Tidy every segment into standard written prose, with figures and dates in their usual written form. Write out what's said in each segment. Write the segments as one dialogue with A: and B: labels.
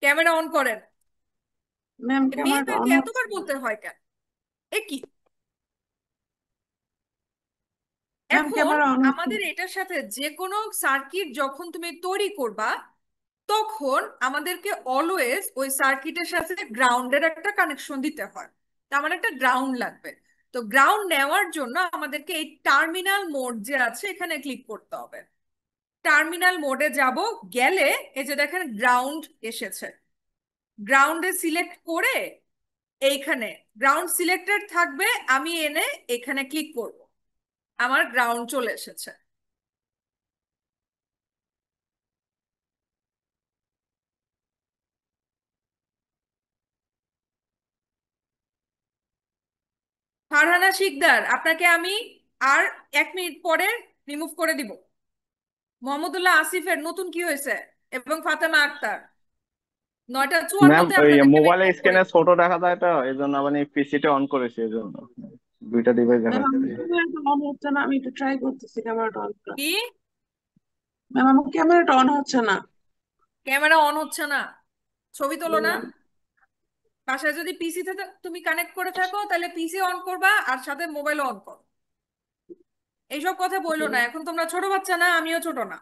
A: Camera on করেন।
B: Ma'am ক্যামেরাটা on
A: মেয়েদেরকে
B: হচ্ছে
A: এতবার
B: না।
A: বলতে হয় কেন? এ কি?
B: ম্যাম
A: এখন
B: ক্যামেরা অন হচ্ছে
A: আমাদের
B: না।
A: এটার সাথে যে কোনো সার্কিট যখন তুমি তৈরি করবা, তখন আমাদেরকে অলওয়েজ ওই সার্কিটের সাথে গ্রাউন্ডের একটা কানেকশন দিতে হয়। তার মানে একটা গ্রাউন্ড লাগবে। তো গ্রাউন্ড নেওয়ার জন্য আমাদেরকে এই টার্মিনাল মোড যে আছে এখানে ক্লিক করতে হবে। টার্মিনাল মোডে যাব, গেলে এই যে দেখেন গ্রাউন্ড এসেছে। গ্রাউন্ডে সিলেক্ট করে এইখানে গ্রাউন্ড সিলেক্টেড থাকবে, আমি এনে এখানে ক্লিক করব, আমার গ্রাউন্ড চলে এসেছে। ফারহানা শিকদার, আপনাকে আমি আর 1 মিনিট পরে রিমুভ করে দিব। মোহাম্মদুল্লাহ আসিফের নতুন কি হয়েছে? এবং ফাতেমা আক্তার 9টা 54
C: ম্যাম ওই
A: আপনাদেরকে
C: মোবাইলের
A: রিমুভ করে
C: স্ক্রিনে
A: দিব।
C: ছোট দেখা যায়, তো এই জন্য মানে পিসিটা অন করেছি, এই জন্য দুইটা ডিভাইস
B: ম্যাম আমার
C: দেখাচ্ছে।
B: ক্যামেরাটা অন হচ্ছে না, আমি একটু ট্রাই করতেছি ক্যামেরাটা অন করা।
A: কি?
B: ম্যাম আমার ক্যামেরাটা অন হচ্ছে না।
A: ক্যামেরা অন হচ্ছে না? ছবি তোলো না?
B: ম্যাম
A: বাসায় যদি পিসিতে তুমি কানেক্ট করে থাকো তাহলে পিসি অন করবা আর সাথে মোবাইল অন করো। এইসব কথা বললো না, এখন তোমরা ছোট বাচ্চা না, আমিও ছোট না।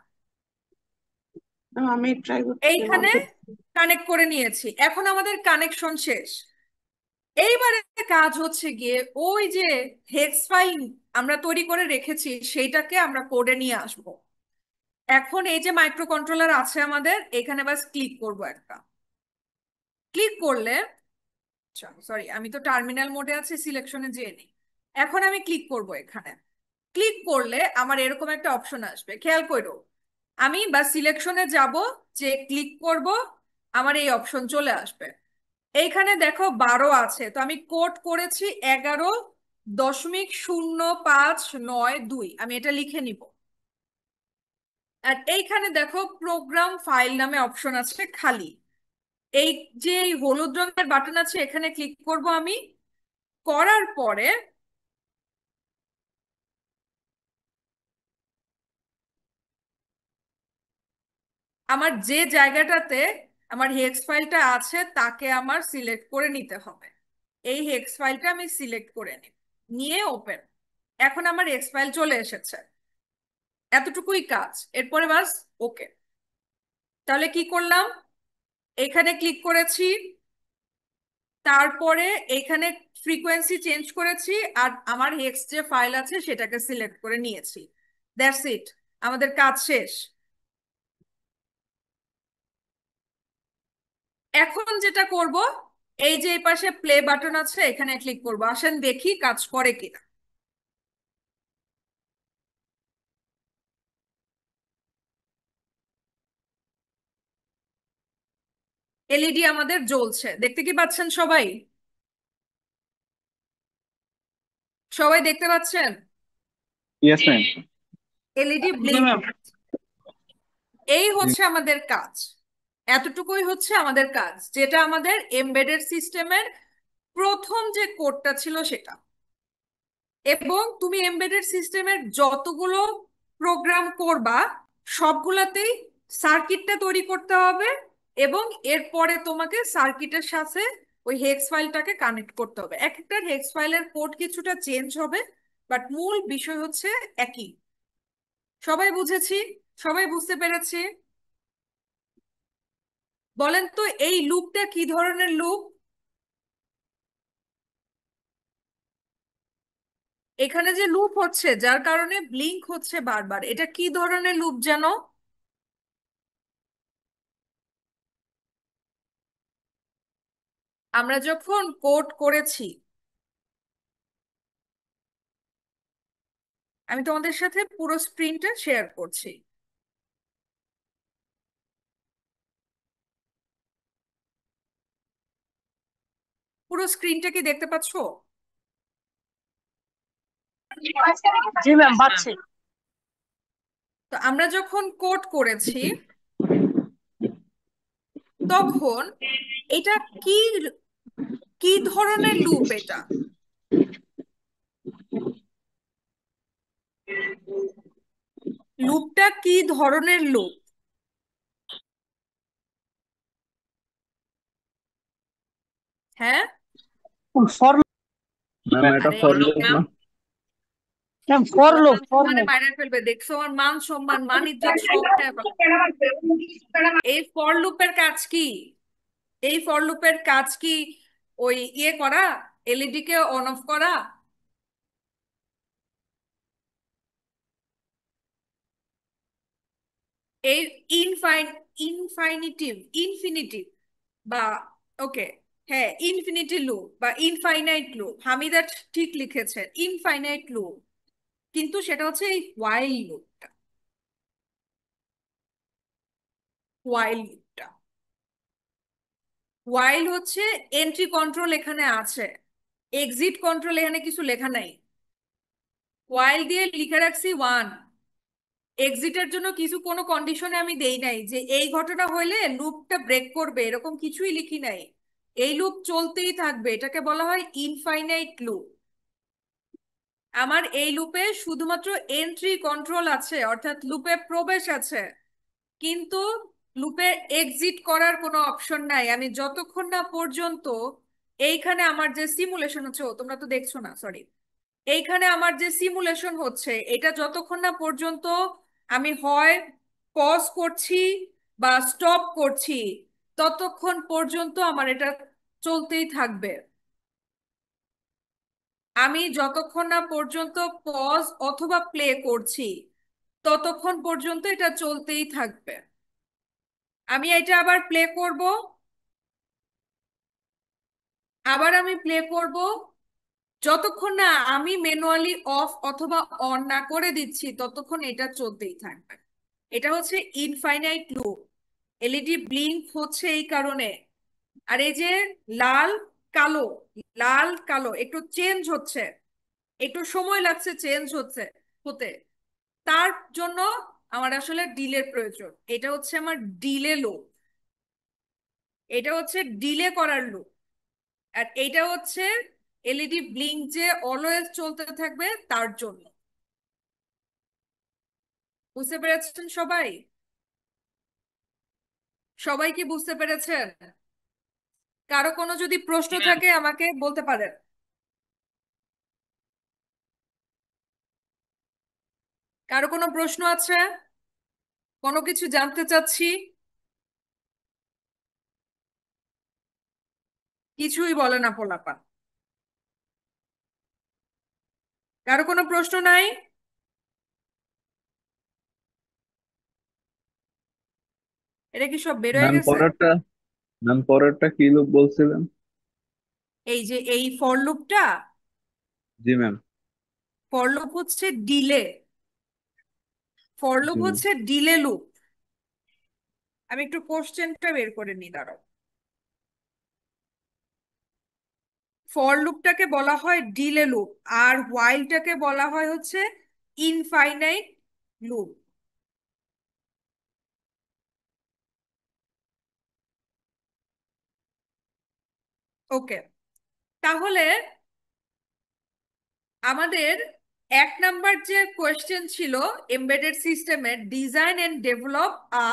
B: ম্যাম আমি ট্রাই করতেছি, আমি অন
A: এইখানে
B: করতেছি।
A: কানেক্ট করে নিয়েছি, এখন আমাদের কানেকশন শেষ। এইবারে কাজ হচ্ছে গিয়ে ওই যে হেক্স ফাইল আমরা তৈরি করে রেখেছি সেইটাকে আমরা কোডে নিয়ে আসব। এখন এই যে মাইক্রো কন্ট্রোলার আছে আমাদের, এখানে বাস ক্লিক করব একটা। ক্লিক করলে, সরি আমি তো টার্মিনাল মোডে আছি, সিলেকশনে যেয়ে নিই। এখন আমি ক্লিক করব এখানে। ক্লিক করলে আমার এরকম একটা অপশন আসবে, খেয়াল করো। আমি বা সিলেকশনে যাব, যে ক্লিক করব, আমার এই অপশন চলে আসবে। এইখানে দেখো 12 আছে, তো আমি কোড করেছি 11.0592, আমি এটা লিখে নিব। আর এইখানে দেখো প্রোগ্রাম ফাইল নামে অপশন আছে খালি। এই যে এই হলুদ রঙের বাটন আছে, এখানে ক্লিক করব আমি। করার পরে আমার যে জায়গাটাতে আমার হেক্স ফাইলটা আছে তাকে আমার সিলেক্ট করে নিতে হবে। এই হেক্স ফাইলটা আমি সিলেক্ট করে নিই, নিয়ে ওপেন। এখন আমার হেক্স ফাইল চলে এসেছে। এতটুকুই কাজ, এরপরে বাস ওকে। তাহলে কি করলাম? এখানে ক্লিক করেছি, তারপরে এখানে ফ্রিকোয়েন্সি চেঞ্জ করেছি, আর আমার হেক্স যে ফাইল আছে সেটাকে সিলেক্ট করে নিয়েছি। দ্যাটস ইট, আমাদের কাজ শেষ। এখন যেটা করব, এই যে এই পাশে প্লে বাটন আছে, এখানে ক্লিক করব। আসেন দেখি কাজ করে কিনা। এলইডি আমাদের জ্বলছে, দেখতে কি পাচ্ছেন সবাই? সবাই দেখতে পাচ্ছেন?
C: Yes ma'am.
A: এলইডি
B: জি
A: ব্লিঙ্ক।
B: ম্যাম।
A: এই হচ্ছে আমাদের কাজ। এতটুকুই হচ্ছে আমাদের কাজ, যেটা আমাদের এমবেডেড সিস্টেমের প্রথম যে কোডটা ছিল সেটা। এবং তুমি এমবেডেড সিস্টেমের যতগুলো প্রোগ্রাম করবা সবগুলাতেই সার্কিটটা তৈরি করতে হবে, এবং এরপরে তোমাকে সার্কিটের সাথে ওই হেক্স ফাইলটাকে কানেক্ট করতে হবে। এক একটা হেক্স ফাইলের কোড কিছুটা চেঞ্জ হবে, বাট মূল বিষয় হচ্ছে একই। সবাই বুঝেছি? সবাই বুঝতে পেরেছি? বলেন তো এই লুপটা কি ধরনের লুপ? এখানে যে লুপ হচ্ছে যার কারণে ব্লিঙ্ক হচ্ছে বারবার, এটা কি ধরনের লুপ জানো? আমরা যখন কোড করেছি, আমি তোমাদের সাথে পুরো স্ক্রিনটা শেয়ার করছি। পুরো স্ক্রিনটা কি দেখতে পাচ্ছো?
B: জি ম্যাম পাচ্ছি।
A: তো আমরা যখন কোড করেছি তখন এটা কি কি ধরনের লুপ এটা? লুপটা কি ধরনের লুপ? হ্যাঁ,
B: ফর
C: ম্যাম এটা
A: আরে
C: ফর লুপ না?
B: Ma'am for
A: for
B: loop
A: loop
B: for
A: মানে
B: লুপ
A: বাইরে ফেলবে, দেখছো আমার মান সম্মান মান ইজ্জত সব টাকা। এই ফর লুপের কাজ কি? এই ফর লুপের কাজ কি? ওই ইয়ে করা, এলইডি কে অন অফ করা? এই ইনফাইনিটিভ ইনফিনিটিভ বা ওকে, হ্যাঁ ইনফিনিটি লুপ বা ইনফাইনাইট লুপ, হামিদা ঠিক লিখেছে ইনফাইনাইট লুপ, কিন্তু সেটা হচ্ছে এই হোয়াইল লুপটা। হোয়াইল লুপটা, হোয়াইল হচ্ছে এন্ট্রি কন্ট্রোল এখানে আছে, এক্সিট কন্ট্রোল এখানে কিছু লেখা নাই। হোয়াইল দিয়ে লিখে রাখছি ওয়ান, এক্সিটের জন্য কিছু কোনো কন্ডিশনে আমি দেই নাই যে এই ঘটনা হইলে লুপটা ব্রেক করবে, এরকম কিছুই লিখি নাই। এই লুপ চলতেই থাকবে, এটাকে বলা হয় ইনফাইনাইট লুপ। আমার এই লুপে শুধুমাত্র এন্ট্রি কন্ট্রোল আছে, অর্থাৎ লুপে প্রবেশ আছে, কিন্তু লুপে এক্সিট করার কোনো অপশন নাই। আমি যতক্ষণ না পর্যন্ত এইখানে আমার যে সিমুলেশন হচ্ছে, ও তোমরা তো দেখছো না, সরি, এইখানে আমার যে সিমুলেশন হচ্ছে এটা যতক্ষণ না পর্যন্ত আমি হয় পজ করছি বা স্টপ করছি, ততক্ষণ পর্যন্ত আমার এটা চলতেই থাকবে। আমি যতক্ষণ না পর্যন্ত পজ অথবা প্লে করছি, ততক্ষণ পর্যন্ত এটা চলতেই থাকবে। আমি এটা আবার প্লে করব, আবার আমি প্লে করব, যতক্ষণ না আমি ম্যানুয়ালি অফ অথবা অন না করে দিচ্ছি ততক্ষণ এটা চলতেই থাকবে। এটা হচ্ছে ইনফাইনাইট লুপ। এলইডি ব্লিঙ্ক হচ্ছে এই কারণে। আর এই যে লাল কালো, লাল কালো একটু চেঞ্জ হচ্ছে, একটু সময় লাগছে চেঞ্জ হচ্ছে হতে, তার জন্য আমার আসলে ডিলের প্রয়োজন। এটা হচ্ছে আমার ডিলে লুপ, এটা হচ্ছে ডিলে করার লুপ। আর এইটা হচ্ছে এলইডি ব্লিঙ্ক যে অলওয়েজ চলতে থাকবে তার জন্য। বুঝতে পেরেছেন সবাই? সবাই কি বুঝতে পেরেছেন? কারো কোনো যদি প্রশ্ন
B: ম্যাম
A: থাকে আমাকে বলতে পারেন। কারো কোনো প্রশ্ন আছে? কোনো কিছু জানতে চাচ্ছি? কিছুই বলে না পোলাপান। কারো কোনো প্রশ্ন নাই? এটা কি সব বের হয়ে
D: ম্যাম
A: গেছে?
D: পরেরটা, ম্যাম পরেরটা কি লুপ বলছিলেন?
A: এই যে এই ফর লুপটা,
D: জি ম্যাম।
A: ফর লুপ হচ্ছে ডিলে, ফর লুপ
D: জি ম্যাম।
A: হচ্ছে ডিলে লুপ। আমি একটু কোশ্চেনটা বের করে নিই, দাঁড়াও। ফর লুপটাকে বলা হয় ডিলে লুপ, আর হোয়াইলটাকে বলা হয় হচ্ছে ইনফাইনাইট লুপ। ওকে, তাহলে আমাদের 1 নাম্বার যে কোয়েশ্চেন ছিল, এমবেডেড সিস্টেমের design and develop a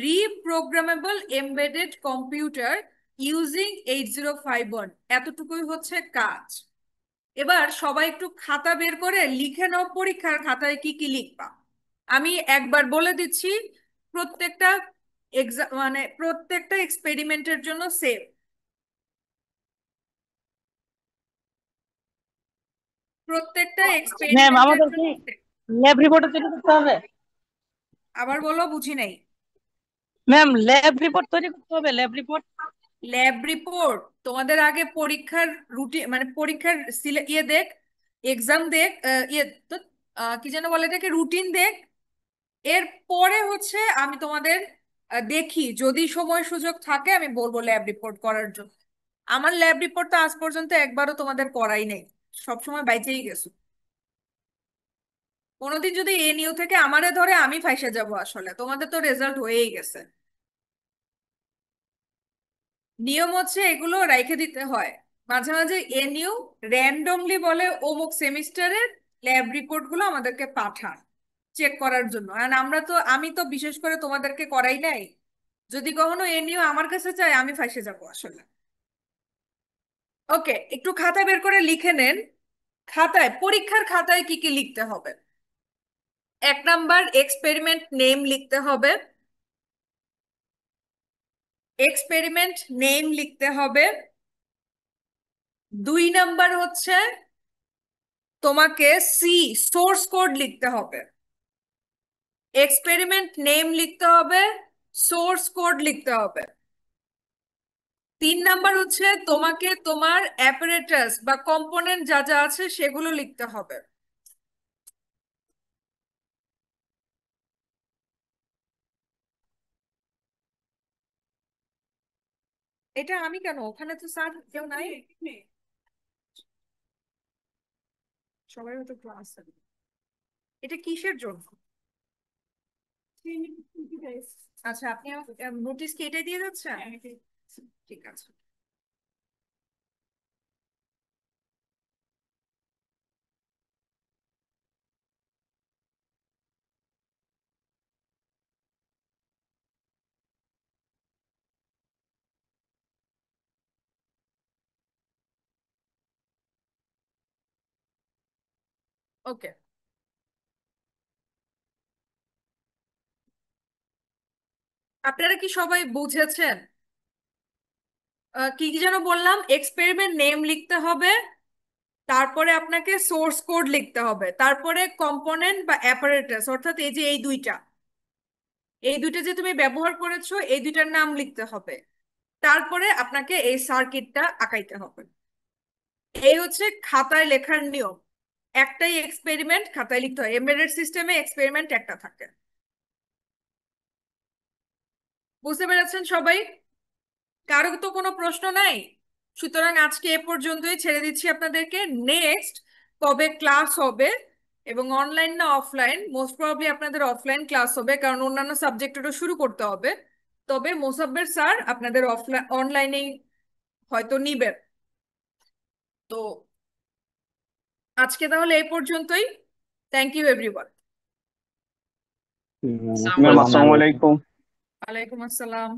A: reprogrammable embedded computer using 8051, এতটুকুই হচ্ছে কাজ। এবার সবাই একটু খাতা বের করে লিখে নাও, পরীক্ষার খাতায় কি কি লিখবা। আমি একবার বলে দিচ্ছি, প্রত্যেকটা এক্সাম মানে প্রত্যেকটা এক্সপেরিমেন্টের জন্য সেভ, প্রত্যেকটা
B: ম্যাম
A: এক্সপেরিমেন্টের
B: আমাদের কি
A: জন্য save।
B: ল্যাব রিপোর্টে তৈরি করতে হবে?
A: আবার বলো, বুঝি নাই।
B: ম্যাম ল্যাব রিপোর্ট তৈরি করতে হবে, ল্যাব রিপোর্ট।
A: ল্যাব রিপোর্ট তোমাদের আগে পরীক্ষার রুটিন মানে পরীক্ষার ইয়ে দেখ, এক্সাম দেখ, ইয়ে তো কি যেন বলে এটাকে, রুটিন দেখ। এর পরে হচ্ছে আমি তোমাদের দেখি যদি সময় সুযোগ থাকে আমি বলবো ল্যাব রিপোর্ট করার জন্য। আমার ল্যাব রিপোর্ট তো আজ পর্যন্ত একবারও তোমাদের করাই নেই, সবসময় বাইচেই গেছো। কোনোদিন যদি এনইউ থেকে আমারে ধরে আমি ফাইসে যাব, আসলে তোমাদের তো রেজাল্ট হয়েই গেছে। নিয়ম হচ্ছে এগুলো রাইখে দিতে হয়। মাঝে মাঝে এনইউ র্যান্ডমলি বলে অমুক সেমিস্টারের ল্যাব রিপোর্ট গুলো আমাদেরকে পাঠান চেক করার জন্য, আর আমি তো বিশেষ করে তোমাদেরকে করাই নাই। যদি কখনো এনইউ আমার কাছে চায় আমি ফাঁসে যাব আসলে। ওকে, একটু খাতা বের করে লিখে নেন। খাতায়, পরীক্ষার খাতায় কি কি লিখতে হবে? 1 নাম্বার, এক্সপেরিমেন্ট নেম লিখতে হবে। এক্সপেরিমেন্ট নেম লিখতে হবে। 2 নাম্বার হচ্ছে তোমাকে সোর্স কোড লিখতে হবে। এক্সপেরিমেন্ট নেম লিখতে হবে, সোর্স কোড লিখতে হবে। 3 নাম্বার হচ্ছে তোমাকে তোমার অ্যাপারেটাস বা কম্পোনেন্ট যা যা আছে সেগুলো লিখতে হবে। এটা আমি কেন, ওখানে তো স্যার কেউ নাই, সবাই হয়তো ক্লাসে। এটা কিসের জন্য? আচ্ছা, আপনি নোটিশ কি এটাই দিয়ে যাচ্ছেন? ঠিক আছে। ওকে, আপনারা কি সবাই বুঝেছেন? কি কি যেন বললাম, এক্সপেরিমেন্ট নেম লিখতে হবে, তারপরে আপনাকে সোর্স কোড লিখতে হবে, তারপরে কম্পোনেন্ট বা অ্যাপারেটাস, অর্থাৎ এই যে এই দুইটা যে তুমি ব্যবহার করেছো এই দুইটার নাম লিখতে হবে, তারপরে আপনাকে এই সার্কিটটা আঁকাইতে হবে। এই হচ্ছে খাতায় লেখার নিয়ম। একটাই এক্সপেরিমেন্ট খাতায় লিখতে হয়, এমবেডেড সিস্টেমে এক্সপেরিমেন্ট একটা থাকে। বুঝতে পেরেছেন সবাই? কারো তো কোনো প্রশ্ন নাই? সুতরাং আজকে এ পর্যন্তই, ছেড়ে দিচ্ছি আপনাদেরকে। নেক্সট কবে ক্লাস হবে এবং অনলাইন না অফলাইন? মোস্ট প্রবাবলি আপনাদের অফলাইন ক্লাস হবে, কারণ অন্যান্য সাবজেক্টেরও শুরু করতে হবে। তবে মোসাব্বের স্যার আপনাদের অফলাইন অনলাইনেই হয়তো নিবেন। তো আজকে তাহলে এই পর্যন্তই। Thank you everyone.
C: ম্যাম
D: আসসালামু
C: আসসালামু
D: আলাইকুম।
C: আলাইকুম।
A: ওয়ালাইকুম আসসালাম।